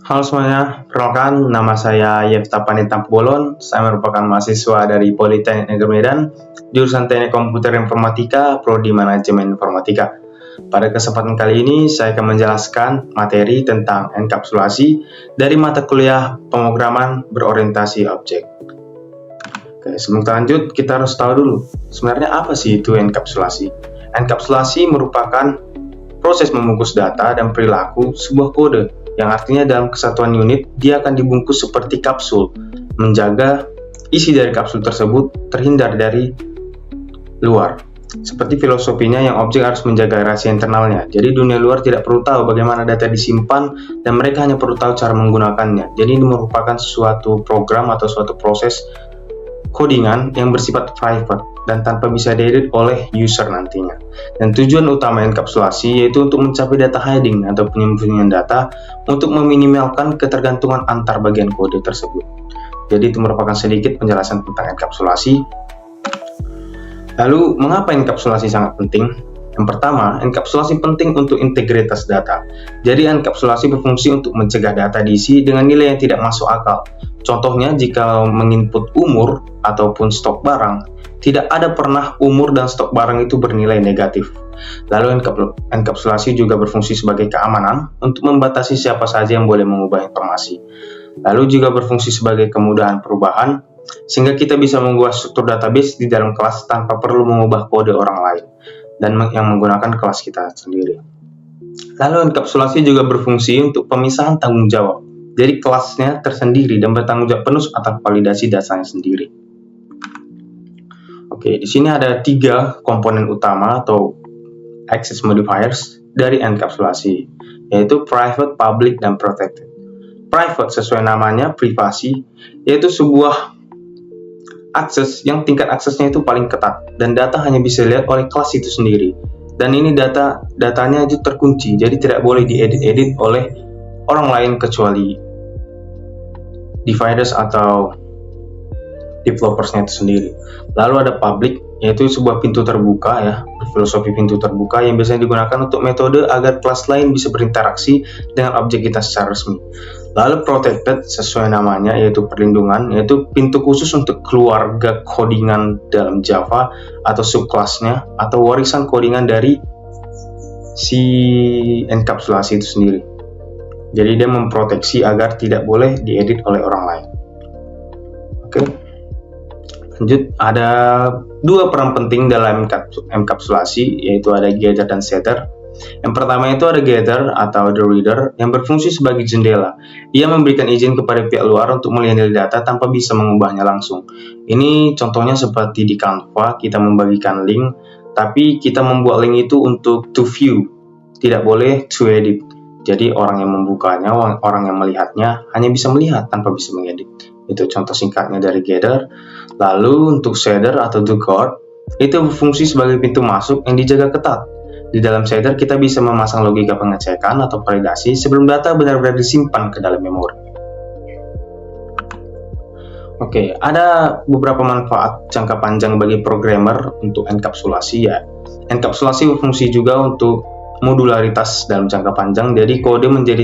Halo semuanya, perkenalkan nama saya Yefta Panita Bolon. Saya merupakan mahasiswa dari Politeknik Negeri Medan, jurusan Teknik Komputer Informatika, Prodi Manajemen Informatika. Pada kesempatan kali ini, saya akan menjelaskan materi tentang enkapsulasi dari mata kuliah pemrograman berorientasi objek. Oke, sebelum kita lanjut, kita harus tahu dulu, sebenarnya apa sih itu enkapsulasi? Enkapsulasi merupakan proses membungkus data dan perilaku sebuah kode, yang artinya dalam kesatuan unit dia akan dibungkus seperti kapsul, menjaga isi dari kapsul tersebut terhindar dari luar. Seperti filosofinya yang objek harus menjaga rahasia internalnya. Jadi dunia luar tidak perlu tahu bagaimana data disimpan dan mereka hanya perlu tahu cara menggunakannya. Jadi ini merupakan suatu program atau suatu proses codingan yang bersifat private dan tanpa bisa diedit oleh user nantinya. Dan tujuan utama enkapsulasi yaitu untuk mencapai data hiding atau penyembunyian data untuk meminimalkan ketergantungan antar bagian kode tersebut. Jadi itu merupakan sedikit penjelasan tentang enkapsulasi. Lalu, mengapa enkapsulasi sangat penting? Yang pertama, enkapsulasi penting untuk integritas data. Jadi, enkapsulasi berfungsi untuk mencegah data diisi dengan nilai yang tidak masuk akal. Contohnya, jika menginput umur ataupun stok barang, tidak ada pernah umur dan stok barang itu bernilai negatif. Lalu, enkapsulasi juga berfungsi sebagai keamanan untuk membatasi siapa saja yang boleh mengubah informasi. Lalu juga berfungsi sebagai kemudahan perubahan, sehingga kita bisa mengubah struktur database di dalam kelas tanpa perlu mengubah kode orang lain dan yang menggunakan kelas kita sendiri. Lalu enkapsulasi juga berfungsi untuk pemisahan tanggung jawab. Jadi kelasnya tersendiri dan bertanggung jawab penuh atas validasi dasarnya sendiri. Oke, di sini ada 3 komponen utama atau access modifiers dari enkapsulasi, yaitu private, public, dan protected. Private sesuai namanya, privasi, yaitu sebuah akses yang tingkat aksesnya itu paling ketat dan data hanya bisa dilihat oleh kelas itu sendiri. Dan ini datanya itu terkunci, jadi tidak boleh diedit-edit oleh orang lain kecuali dividers atau developersnya itu sendiri. Lalu ada public, yaitu sebuah pintu terbuka ya, filosofi pintu terbuka yang biasanya digunakan untuk metode agar kelas lain bisa berinteraksi dengan objek kita secara resmi. Lalu protected sesuai namanya yaitu perlindungan, yaitu pintu khusus untuk keluarga codingan dalam Java atau subkelasnya atau warisan codingan dari si enkapsulasi itu sendiri. Jadi dia memproteksi agar tidak boleh diedit oleh orang lain. Oke. Lanjut, ada 2 peran penting dalam enkapsulasi, yaitu ada gather dan setter. Yang pertama itu ada gather atau the reader yang berfungsi sebagai jendela. Ia memberikan izin kepada pihak luar untuk melihat data tanpa bisa mengubahnya langsung. Ini contohnya seperti di Canva, kita membagikan link, tapi kita membuat link itu untuk to view, tidak boleh to edit. Jadi orang yang membukanya, orang yang melihatnya hanya bisa melihat tanpa bisa mengedit. Itu contoh singkatnya dari gather. Lalu untuk setter atau the guard, itu berfungsi sebagai pintu masuk yang dijaga ketat. Di dalam setter kita bisa memasang logika pengecekan atau validasi sebelum data benar-benar disimpan ke dalam memori. Oke, ada beberapa manfaat jangka panjang bagi programmer untuk enkapsulasi ya. Enkapsulasi berfungsi juga untuk modularitas dalam jangka panjang, jadi kode menjadi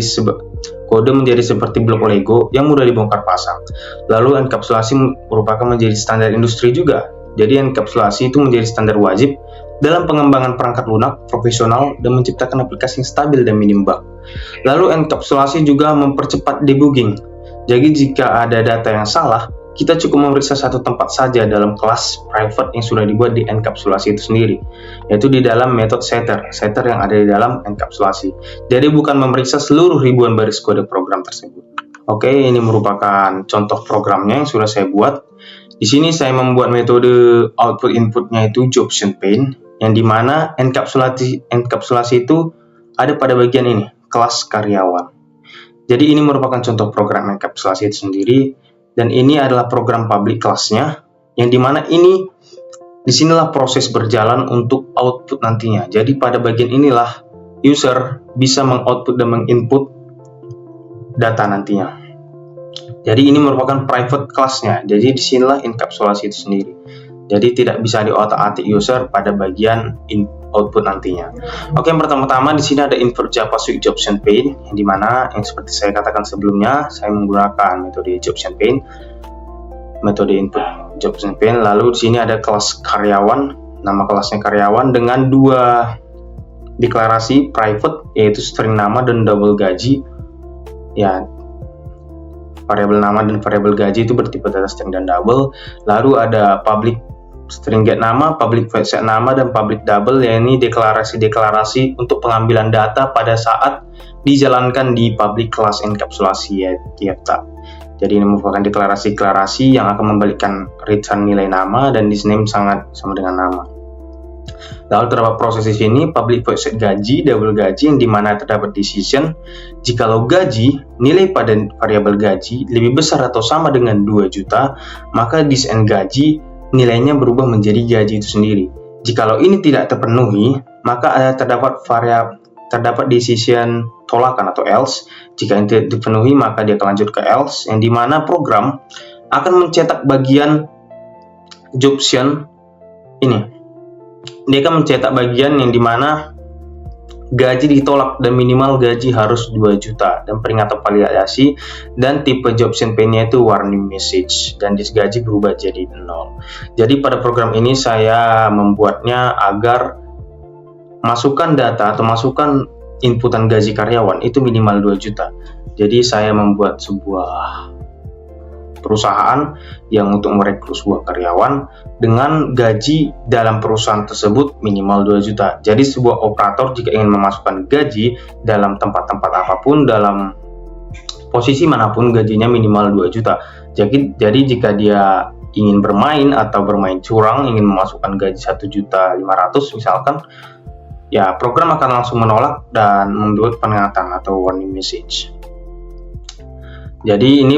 seperti blok Lego yang mudah dibongkar pasang. Lalu enkapsulasi merupakan menjadi standar industri juga. Jadi enkapsulasi itu menjadi standar wajib dalam pengembangan perangkat lunak profesional dan menciptakan aplikasi yang stabil dan minim bug. Lalu enkapsulasi juga mempercepat debugging. Jadi jika ada data yang salah, kita cukup memeriksa satu tempat saja dalam kelas private yang sudah dibuat di enkapsulasi itu sendiri, yaitu di dalam metode setter yang ada di dalam enkapsulasi. Jadi bukan memeriksa seluruh ribuan baris kode program tersebut. Oke, ini merupakan contoh programnya yang sudah saya buat. Di sini saya membuat metode output inputnya itu Jobson Pane, yang dimana enkapsulasi itu ada pada bagian ini, kelas karyawan. Jadi ini merupakan contoh program enkapsulasi itu sendiri, dan ini adalah program public kelasnya, yang dimana disinilah proses berjalan untuk output nantinya. Jadi pada bagian inilah user bisa mengoutput dan menginput data nantinya. Jadi ini merupakan private kelasnya. Jadi disinilah enkapsulasi itu sendiri. Jadi tidak bisa diotak-atik user pada bagian output nantinya. Oke, yang pertama-tama di sini ada input JavaScript Jobs Pane, yang dimana yang seperti saya katakan sebelumnya, saya menggunakan metode Jobs Pane, metode input Jobs Pane. Lalu di sini ada kelas karyawan, nama kelasnya karyawan dengan dua deklarasi private, yaitu string nama dan double gaji. Ya, variabel nama dan variabel gaji itu bertipe data string dan double. Lalu ada public string get nama, public void set nama, dan public double, yakni deklarasi-deklarasi untuk pengambilan data pada saat dijalankan di public class enkapsulasi ya tiap tab. Jadi ini merupakan deklarasi-deklarasi yang akan membalikkan return nilai nama, dan this name sangat sama dengan nama. Lalu terdapat proses di sini public void set gaji, double gaji, yang dimana terdapat decision jikalau gaji nilai pada variabel gaji lebih besar atau sama dengan 2 juta, maka this and gaji nilainya berubah menjadi gaji itu sendiri. Jikalau ini tidak terpenuhi, maka ada terdapat decision tolakan atau else. Jika ini tidak dipenuhi, maka dia akan lanjut ke else, yang dimana program akan mencetak bagian jobsion ini. Dia akan mencetak bagian yang dimana gaji ditolak dan minimal gaji harus 2 juta, dan peringatan validasi, dan tipe Jobs Pane-nya itu warning message, dan gaji berubah jadi 0. Jadi pada program ini saya membuatnya agar masukkan data atau masukkan inputan gaji karyawan itu minimal 2 juta. Jadi saya membuat sebuah perusahaan yang untuk merekrut sebuah karyawan dengan gaji dalam perusahaan tersebut minimal 2 juta. Jadi sebuah operator jika ingin memasukkan gaji dalam tempat-tempat apapun, dalam posisi manapun, gajinya minimal 2 juta. Jadi jika dia ingin bermain atau bermain curang, ingin memasukkan gaji 1.500.000 misalkan, ya program akan langsung menolak dan membuat peringatan atau warning message. Jadi ini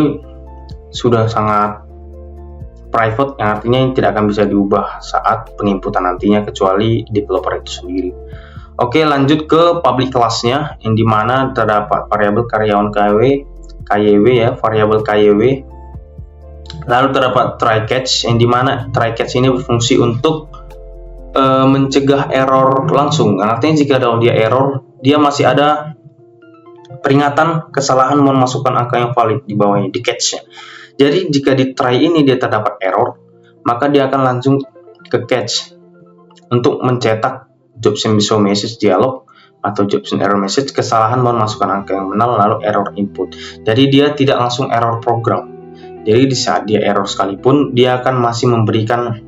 sudah sangat private, yang artinya tidak akan bisa diubah saat penginputan nantinya kecuali developer itu sendiri. Oke, lanjut ke public class-nya, yang dimana terdapat variabel karyawan KYW ya, variabel KYW. Lalu terdapat try catch, yang dimana try catch ini berfungsi untuk mencegah error langsung. Artinya jika dia error, dia masih ada peringatan kesalahan memasukkan angka yang valid di bawahnya, di catch-nya. Jadi jika di try ini dia terdapat error, maka dia akan langsung ke catch untuk mencetak Jobs show message dialog atau Jobs error message, kesalahan memasukkan angka yang benar, lalu error input. Jadi dia tidak langsung error program. Jadi di saat dia error sekalipun, dia akan masih memberikan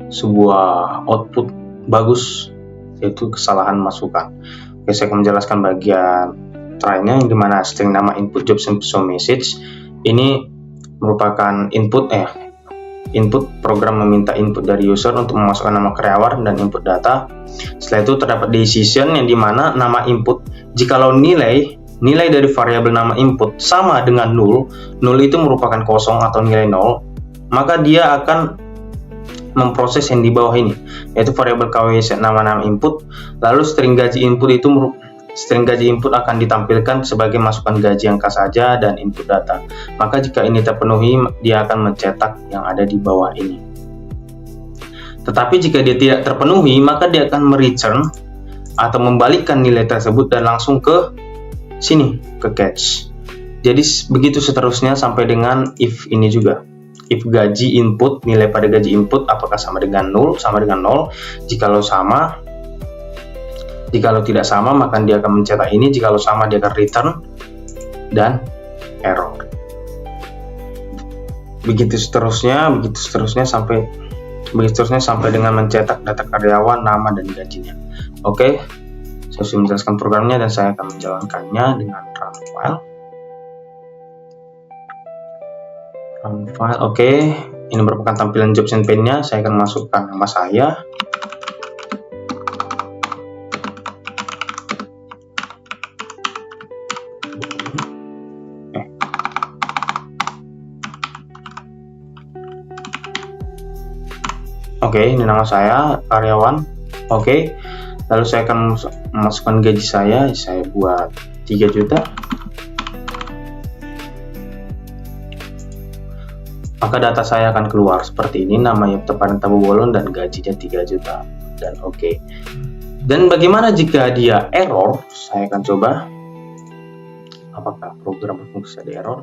sebuah output bagus, yaitu kesalahan masukan. Oke, saya akan menjelaskan bagian try-nya, yang dimana string nama input Jobs show message ini merupakan input program meminta input dari user untuk memasukkan nama karyawan dan input data. Setelah itu terdapat decision, yang dimana nama input jikalau nilai dari variabel nama input sama dengan 0 itu merupakan kosong atau nilai 0, maka dia akan memproses yang di bawah ini, yaitu variabel KW set nama input. Lalu string gaji input akan ditampilkan sebagai masukan gaji angka saja dan input data. Maka jika ini terpenuhi, dia akan mencetak yang ada di bawah ini. Tetapi jika dia tidak terpenuhi, maka dia akan mereturn atau membalikkan nilai tersebut dan langsung ke sini, ke catch. Jadi begitu seterusnya sampai dengan if ini juga. If gaji input, nilai pada gaji input apakah sama dengan 0, sama dengan 0. Jikalau tidak sama, maka dia akan mencetak ini. Jikalau sama, dia akan return dan error. Begitu seterusnya sampai dengan mencetak data karyawan, nama dan gajinya. Oke, saya sudah menjelaskan programnya dan saya akan menjalankannya dengan run file. Oke, ini merupakan tampilan Jobs Pane-nya. Saya akan masukkan nama saya. Oke, ini nama saya, karyawan. Oke, lalu saya akan memasukkan gaji saya buat 3 juta. Maka data saya akan keluar seperti ini, namanya tepadan tabu bolon dan gajinya 3 juta. dan oke. Dan bagaimana jika dia error? Saya akan coba apakah program berfungsi ada error.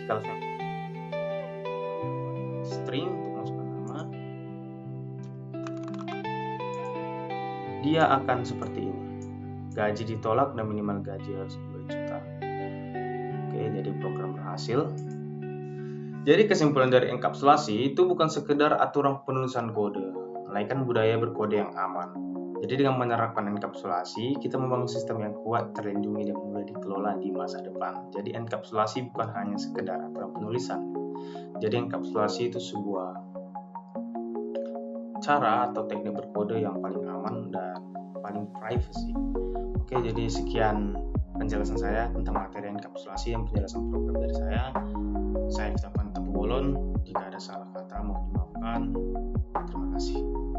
Kalau saya string untuk masukkan nama, dia akan seperti ini. Gaji ditolak dan minimal gaji harus 2 juta. Oke, jadi program berhasil. Jadi kesimpulan dari enkapsulasi itu bukan sekedar aturan penulisan kode, melainkan budaya berkode yang aman. Jadi dengan menerapkan enkapsulasi, kita membangun sistem yang kuat, terlindungi, dan mudah dikelola di masa depan. Jadi enkapsulasi bukan hanya sekedar aturan penulisan. Jadi enkapsulasi itu sebuah cara atau teknik berkode yang paling aman dan paling privacy. Oke, jadi sekian penjelasan saya tentang materi enkapsulasi dan penjelasan program dari saya. Saya Fitafan Tapubolon. Jika ada salah kata mohon dimaafkan. Terima kasih.